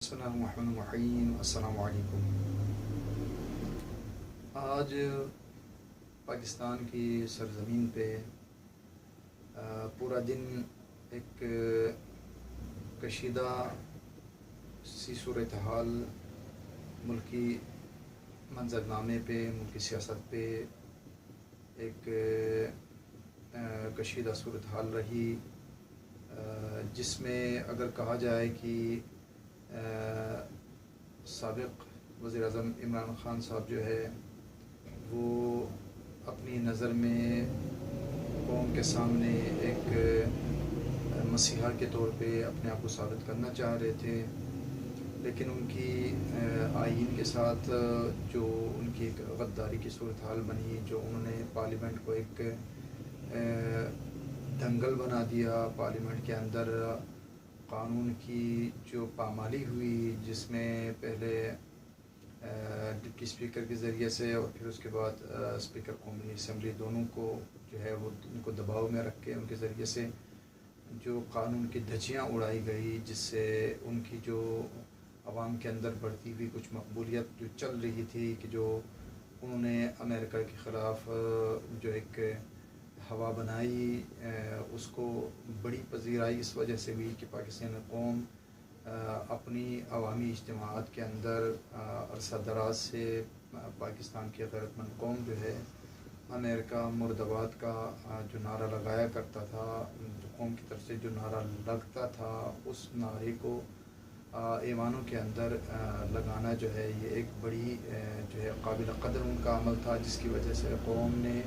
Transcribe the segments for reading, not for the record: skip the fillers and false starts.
السلام علیکم۔ آج پاکستان کی سرزمین پہ پورا دن ایک کشیدہ سی صورتحال ملکی منظرنامے پہ، ملکی سیاست پہ ایک کشیدہ صورتحال رہی، جس میں اگر کہا جائے کہ سابق وزیر اعظم عمران خان صاحب جو ہے وہ اپنی نظر میں قوم کے سامنے ایک مسیحا کے طور پہ اپنے آپ کو ثابت کرنا چاہ رہے تھے، لیکن ان کی آئین کے ساتھ جو ان کی ایک غداری کی صورتحال بنی، جو انہوں نے پارلیمنٹ کو ایک دنگل بنا دیا، پارلیمنٹ کے اندر قانون کی جو پامالی ہوئی، جس میں پہلے ڈپٹی اسپیکر کے ذریعے سے اور پھر اس کے بعد اسپیکر قومی اسمبلی دونوں کو جو ہے وہ ان کو دباؤ میں رکھ کے ان کے ذریعے سے جو قانون کی دھجیاں اڑائی گئی، جس سے ان کی جو عوام کے اندر بڑھتی ہوئی کچھ مقبولیت جو چل رہی تھی کہ جو انہوں نے امریکہ کے خلاف جو ایک ہوا بنائی، اس کو بڑی پذیرائی اس وجہ سے ہوئی کہ پاکستانی قوم اپنی عوامی اجتماعات کے اندر عرصہ دراز سے پاکستان کی غیرت مند قوم جو ہے امریکہ مرد آباد کا جو نعرہ لگایا کرتا تھا، جو قوم کی طرف سے جو نعرہ لگتا تھا، اس نعرے کو ایوانوں کے اندر لگانا جو ہے یہ ایک بڑی جو ہے قابل قدر ان کا عمل تھا، جس کی وجہ سے قوم نے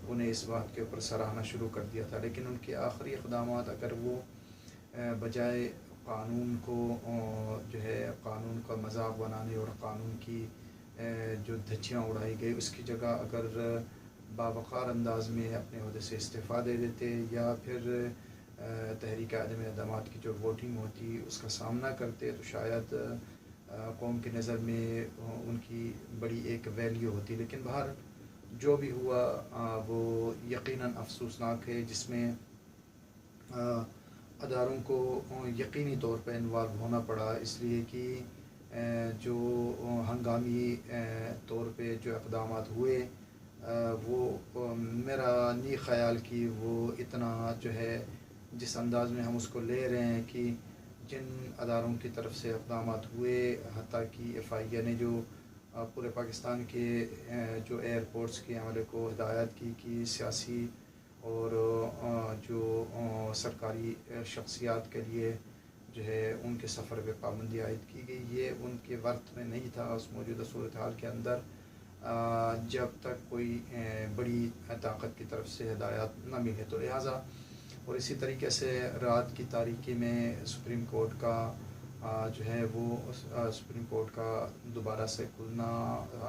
انہیں اس بات کے اوپر سراہنا شروع کر دیا تھا۔ لیکن ان کے آخری اقدامات اگر وہ بجائے قانون کو جو ہے قانون کا مذاق بنانے اور قانون کی جو دھجیاں اڑائی گئی، اس کی جگہ اگر باوقار انداز میں اپنے عہدے سے استعفیٰ دے دیتے یا پھر تحریک عدم اعتماد کی جو ووٹنگ ہوتی اس کا سامنا کرتے، تو شاید قوم کی نظر میں ان کی بڑی ایک ویلیو ہوتی۔ لیکن بہر جو بھی ہوا وہ یقیناً افسوسناک ہے، جس میں اداروں کو یقینی طور پہ انوالو ہونا پڑا، اس لیے کہ جو ہنگامی طور پہ جو اقدامات ہوئے وہ میرا نہیں خیال کہ وہ اتنا جو ہے جس انداز میں ہم اس کو لے رہے ہیں کہ جن اداروں کی طرف سے اقدامات ہوئے، حتیٰ کہ ایف آئی اے نے جو پورے پاکستان کے جو ایئرپورٹس کے عملے کو ہدایت کی کہ سیاسی اور جو سرکاری شخصیات کے لیے جو ہے ان کے سفر پہ پابندی عائد کی گئی، یہ ان کے وقت میں نہیں تھا اس موجودہ صورتحال کے اندر، جب تک کوئی بڑی طاقت کی طرف سے ہدایات نہ ملے۔ تو لہٰذا اور اسی طریقے سے رات کی تاریکی میں سپریم کورٹ کا جو ہے وہ سپریم کورٹ کا دوبارہ سے کھلنا،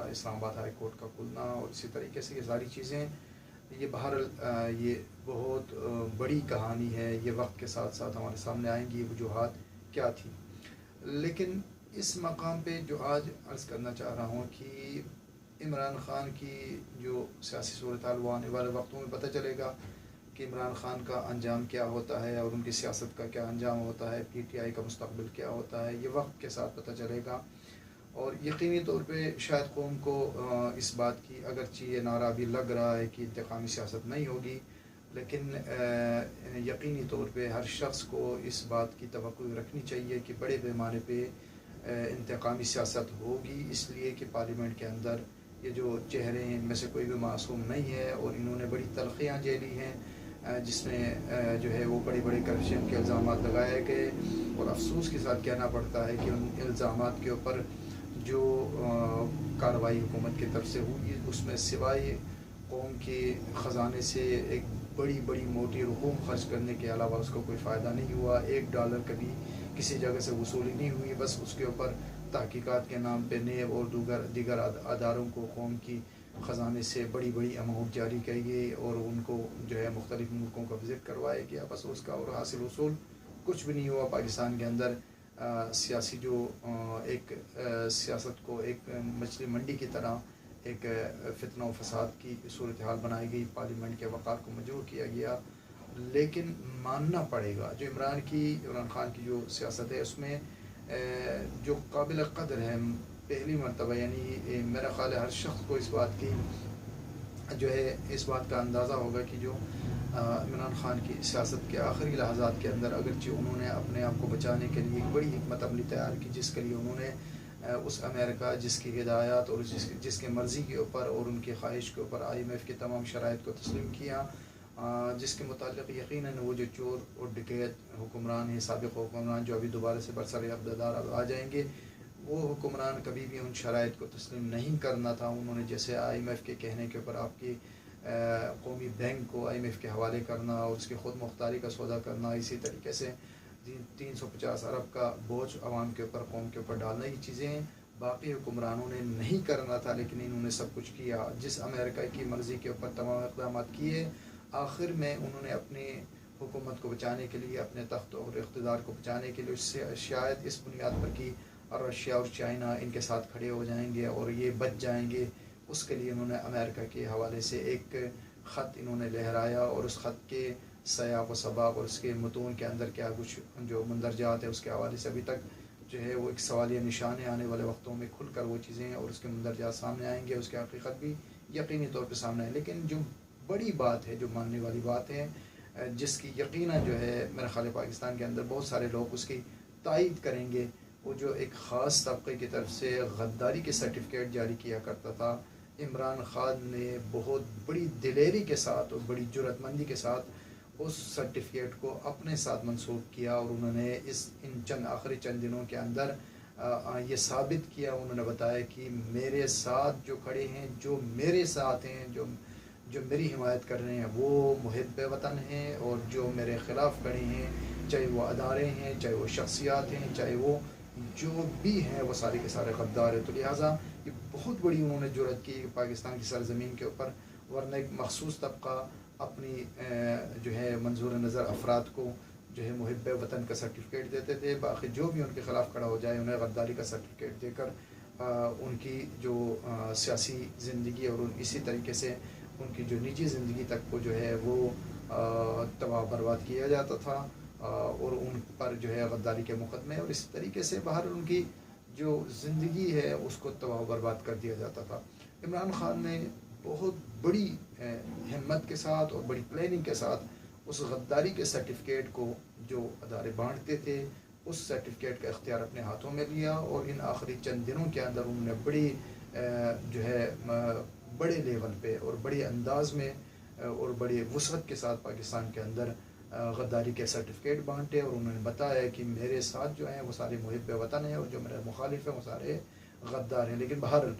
اسلام آباد ہائی کورٹ کا کھلنا، اور اسی طریقے سے یہ ساری چیزیں یہ بہرحال یہ بہت بڑی کہانی ہے، یہ وقت کے ساتھ ساتھ ہمارے سامنے آئیں گی وجوہات کیا تھی۔ لیکن اس مقام پہ جو آج عرض کرنا چاہ رہا ہوں کہ عمران خان کی جو سیاسی صورتحال وہ آنے والے وقتوں میں پتہ چلے گا کہ عمران خان کا انجام کیا ہوتا ہے اور ان کی سیاست کا کیا انجام ہوتا ہے، پی ٹی آئی کا مستقبل کیا ہوتا ہے، یہ وقت کے ساتھ پتہ چلے گا۔ اور یقینی طور پہ شاید قوم کو اس بات کی اگرچہ یہ نعرہ بھی لگ رہا ہے کہ انتقامی سیاست نہیں ہوگی، لیکن یقینی طور پہ ہر شخص کو اس بات کی توقع رکھنی چاہیے کہ بڑے پیمانے پہ انتقامی سیاست ہوگی، اس لیے کہ پارلیمنٹ کے اندر یہ جو چہرے ہیں ان میں سے کوئی بھی معصوم نہیں ہے، اور انہوں نے بڑی تلخیاں جھیلی ہیں، جس میں جو ہے وہ بڑے بڑے کرپشن کے الزامات لگائے گئے، اور افسوس کے ساتھ کہنا پڑتا ہے کہ ان الزامات کے اوپر جو کارروائی حکومت کی طرف سے ہوئی اس میں سوائے قوم کے خزانے سے ایک بڑی بڑی موٹی رقوم خرچ کرنے کے علاوہ اس کو کوئی فائدہ نہیں ہوا، $1 کبھی کسی جگہ سے وصولی نہیں ہوئی، بس اس کے اوپر تحقیقات کے نام پہ نیب اور دیگر اداروں کو قوم کی خزانے سے بڑی بڑی اماؤنٹ جاری کی گئی، اور ان کو جو ہے مختلف ملکوں کا وزٹ کروایا گیا، بس اس کا اور حاصل وصول کچھ بھی نہیں ہوا۔ پاکستان کے اندر سیاسی جو ایک سیاست کو ایک مچھلی منڈی کی طرح ایک فتنہ و فساد کی صورتحال بنائی گئی، پارلیمنٹ کے وقار کو مجروح کیا گیا۔ لیکن ماننا پڑے گا جو عمران خان کی جو سیاست ہے اس میں جو قابل قدر ہے پہلی مرتبہ، یعنی میرا خیال ہے ہر شخص کو اس بات کی جو ہے اس بات کا اندازہ ہوگا کہ جو عمران خان کی سیاست کے آخری لحظات کے اندر اگرچہ انہوں نے اپنے آپ کو بچانے کے لیے ایک بڑی حکمت عملی تیار کی، جس کے لیے انہوں نے اس امریکہ جس کی ہدایات اور جس کے مرضی کے اوپر اور ان کی خواہش کے اوپر IMF کے تمام شرائط کو تسلیم کیا، جس کے متعلق یقیناً وہ جو چور اور ڈکیت حکمران ہیں، سابق حکمران جو ابھی دوبارہ سے برسر اقتدار آ جائیں گے، وہ حکمران کبھی بھی ان شرائط کو تسلیم نہیں کرنا تھا۔ انہوں نے جیسے IMF کے کہنے کے اوپر آپ کی قومی بینک کو IMF کے حوالے کرنا اور اس کی خود مختاری کا سودا کرنا، اسی طریقے سے 350 ارب کا بوجھ عوام کے اوپر، قوم کے اوپر ڈالنا، یہ چیزیں باقی حکمرانوں نے نہیں کرنا تھا، لیکن انہوں نے سب کچھ کیا۔ جس امریکہ کی مرضی کے اوپر تمام اقدامات کیے، آخر میں انہوں نے اپنی حکومت کو بچانے کے لیے، اپنے تخت اور اقتدار کو بچانے کے لیے، اس سے شاید اس بنیاد پر کہ رشیا اور چائنا ان کے ساتھ کھڑے ہو جائیں گے اور یہ بچ جائیں گے، اس کے لیے انہوں نے امریکہ کے حوالے سے ایک خط انہوں نے لہرایا، اور اس خط کے سیاق و سباق اور اس کے متون کے اندر کیا کچھ جو مندرجات ہے اس کے حوالے سے ابھی تک جو ہے وہ ایک سوالیہ نشان ہے۔ آنے والے وقتوں میں کھل کر وہ چیزیں اور اس کے مندرجات سامنے آئیں گے، اس کی حقیقت بھی یقینی طور پہ سامنے آئے۔ لیکن جو بڑی بات ہے، جو ماننے والی بات ہے، جس کی یقیناً جو ہے میرا خیال ہے پاکستان کے اندر بہت سارے لوگ اس کی تائید کریں گے، وہ جو ایک خاص طبقے کی طرف سے غداری کے سرٹیفکیٹ جاری کیا کرتا تھا، عمران خان نے بہت بڑی دلیری کے ساتھ اور بڑی جرأت مندی کے ساتھ اس سرٹیفکیٹ کو اپنے ساتھ منسوخ کیا، اور انہوں نے ان آخری چند دنوں کے اندر یہ ثابت کیا، انہوں نے بتایا کہ میرے ساتھ جو کھڑے ہیں، جو میرے ساتھ ہیں، جو میری حمایت کر رہے ہیں، وہ محب وطن ہیں، اور جو میرے خلاف کھڑے ہیں، چاہے وہ ادارے ہیں، چاہے وہ شخصیات ہیں، چاہے وہ جو بھی ہیں، وہ سارے کے سارے غدار ہیں۔ تو لہٰذا یہ بہت بڑی انہوں نے جرأت کی پاکستان کی سرزمین کے اوپر، ورنہ ایک مخصوص طبقہ اپنی جو ہے منظور نظر افراد کو جو ہے محب وطن کا سرٹیفکیٹ دیتے تھے، باقی جو بھی ان کے خلاف کھڑا ہو جائے انہیں غداری کا سرٹیفکیٹ دے کر ان کی جو سیاسی زندگی اور اسی طریقے سے ان کی جو نجی زندگی تک کو جو ہے وہ تباہ برباد کیا جاتا تھا، اور ان پر جو ہے غداری کے مقدمے اور اس طریقے سے باہر ان کی جو زندگی ہے اس کو تباہ برباد کر دیا جاتا تھا۔ عمران خان نے بہت بڑی ہمت کے ساتھ اور بڑی پلاننگ کے ساتھ اس غداری کے سرٹیفکیٹ کو جو ادارے بانٹتے تھے، اس سرٹیفکیٹ کا اختیار اپنے ہاتھوں میں لیا، اور ان آخری چند دنوں کے اندر انہوں نے بڑی جو ہے بڑے لیول پہ اور بڑے انداز میں اور بڑی وسعت کے ساتھ پاکستان کے اندر غداری کے سرٹیفکیٹ بانٹے، اور انہوں نے بتایا کہ میرے ساتھ جو ہیں وہ سارے محب وطن ہیں، اور جو میرے مخالف ہیں وہ سارے غدار ہیں۔ لیکن بہرحال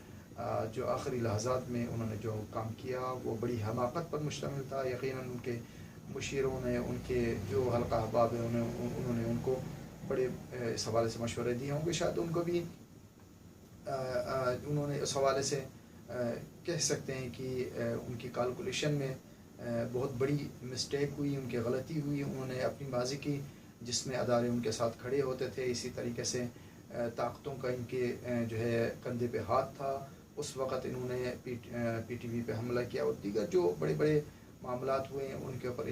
جو آخری لحظات میں انہوں نے جو کام کیا وہ بڑی حماقت پر مشتمل تھا۔ یقیناً ان کے مشیروں نے، ان کے جو حلقہ احباب ہیں، انہوں نے ان کو بڑے اس حوالے سے مشورے دیے ہوں گے، شاید ان کو بھی انہوں نے اس حوالے سے کہہ سکتے ہیں کہ ان کی کیلکولیشن میں بہت بڑی مسٹیک ہوئی، ان کی غلطی ہوئی۔ انہوں نے اپنی ماضی کی جس میں ادارے ان کے ساتھ کھڑے ہوتے تھے، اسی طریقے سے طاقتوں کا ان کے جو ہے کندھے پہ ہاتھ تھا، اس وقت انہوں نے پی ٹی وی پہ حملہ کیا، اور دیگر جو بڑے بڑے معاملات ہوئے ہیں ان کے اوپر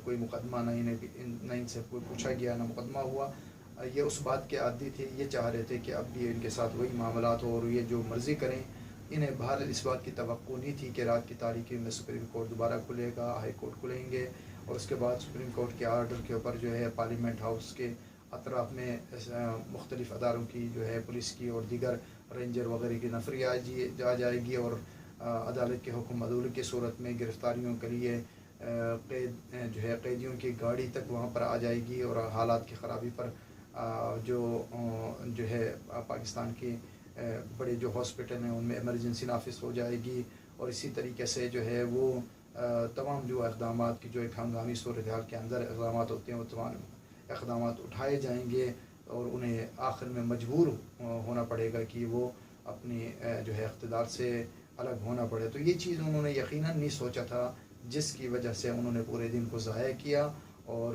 کوئی مقدمہ نہ ان سے کوئی پوچھا گیا، نہ مقدمہ ہوا۔ یہ اس بات کے عادی تھے، یہ چاہ رہے تھے کہ اب بھی ان کے ساتھ وہی معاملات ہو اور یہ جو مرضی کریں۔ انہیں بہرحال اس بات کی توقع نہیں تھی کہ رات کی تاریکی میں سپریم کورٹ دوبارہ کھلے گا، ہائی کورٹ کھلیں گے، اور اس کے بعد سپریم کورٹ کے آرڈر کے اوپر جو ہے پارلیمنٹ ہاؤس کے اطراف میں مختلف اداروں کی جو ہے پولیس کی اور دیگر رینجر وغیرہ کی نفری آ جائے گی، اور عدالت کے حکم عدول کی صورت میں گرفتاریوں کے لیے جو ہے قیدیوں کی گاڑی تک وہاں پر آ جائے گی، اور حالات کی خرابی پر جو ہے پاکستان کے بڑے جو ہاسپٹل ہیں ان میں ایمرجنسی نافذ ہو جائے گی، اور اسی طریقے سے جو ہے وہ تمام جو اقدامات کی جو ایک ہنگامی صورتحال کے اندر اقدامات ہوتے ہیں وہ تمام اقدامات اٹھائے جائیں گے، اور انہیں آخر میں مجبور ہونا پڑے گا کہ وہ اپنی جو ہے اقتدار سے الگ ہونا پڑے۔ تو یہ چیز انہوں نے یقیناً نہیں سوچا تھا، جس کی وجہ سے انہوں نے پورے دن کو ضائع کیا، اور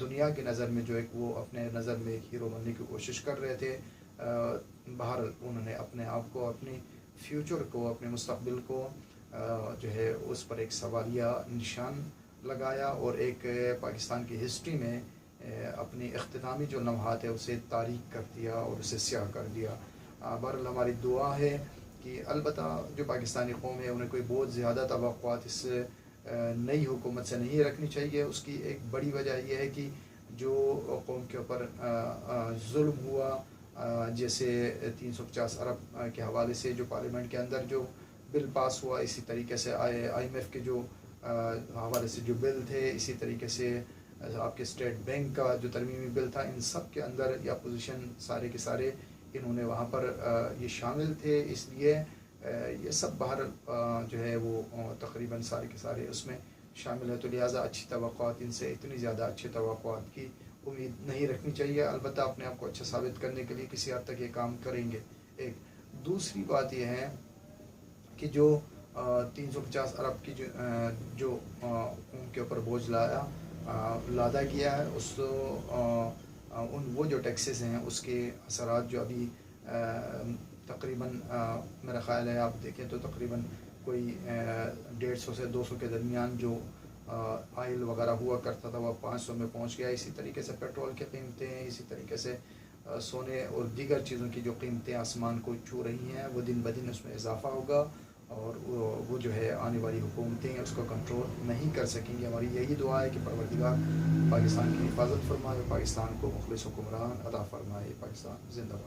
دنیا کی نظر میں جو ایک وہ اپنے نظر میں ایک ہیرو بننے کی کوشش کر رہے تھے۔ بہرحال انہوں نے اپنے آپ کو، اپنی فیوچر کو، اپنے مستقبل کو جو ہے اس پر ایک سوالیہ نشان لگایا، اور ایک پاکستان کی ہسٹری میں اپنی اختتامی جو لمحات ہے اسے تاریک کر دیا اور اسے سیاہ کر دیا۔ بہرحال ہماری دعا ہے کہ البتہ جو پاکستانی قوم ہے انہیں کوئی بہت زیادہ توقعات اس نئی حکومت سے نہیں رکھنی چاہیے۔ اس کی ایک بڑی وجہ یہ ہے کہ جو قوم کے اوپر ظلم ہوا، جیسے 350 ارب کے حوالے سے جو پارلیمنٹ کے اندر جو بل پاس ہوا، اسی طریقے سے IMF کے جو حوالے سے جو بل تھے، اسی طریقے سے آپ کے اسٹیٹ بینک کا جو ترمیمی بل تھا، ان سب کے اندر یہ اپوزیشن سارے کے سارے انہوں نے وہاں پر یہ شامل تھے، اس لیے یہ سب باہر جو ہے وہ تقریباً سارے کے سارے اس میں شامل ہے، تو لہٰذا اچھی توقعات ان سے اتنی زیادہ اچھی توقعات کی امید نہیں رکھنی چاہیے۔ البتہ اپنے آپ کو اچھا ثابت کرنے کے لیے کسی حد تک یہ کام کریں گے۔ ایک دوسری بات یہ ہے کہ جو 350 ارب کی جو ان کے اوپر بوجھ لادا کیا ہے، اس وہ جو ٹیکسز ہیں اس کے اثرات جو ابھی تقریباً میرا خیال ہے آپ دیکھیں تو تقریباً کوئی 150 سے 200 کے درمیان جو آئل وغیرہ ہوا کرتا تھا وہ 500 میں پہنچ گیا۔ اسی طریقے سے پیٹرول کی قیمتیں، اسی طریقے سے سونے اور دیگر چیزوں کی جو قیمتیں آسمان کو چھو رہی ہیں، وہ دن بدن اس میں اضافہ ہوگا اور وہ جو ہے آنے والی حکومتیں اس کو کنٹرول نہیں کر سکیں گی۔ ہماری یہی دعا ہے کہ پروردگار پاکستان کی حفاظت فرمائے، پاکستان کو مخلص حکمران عطا فرمائے۔ پاکستان زندہ باد۔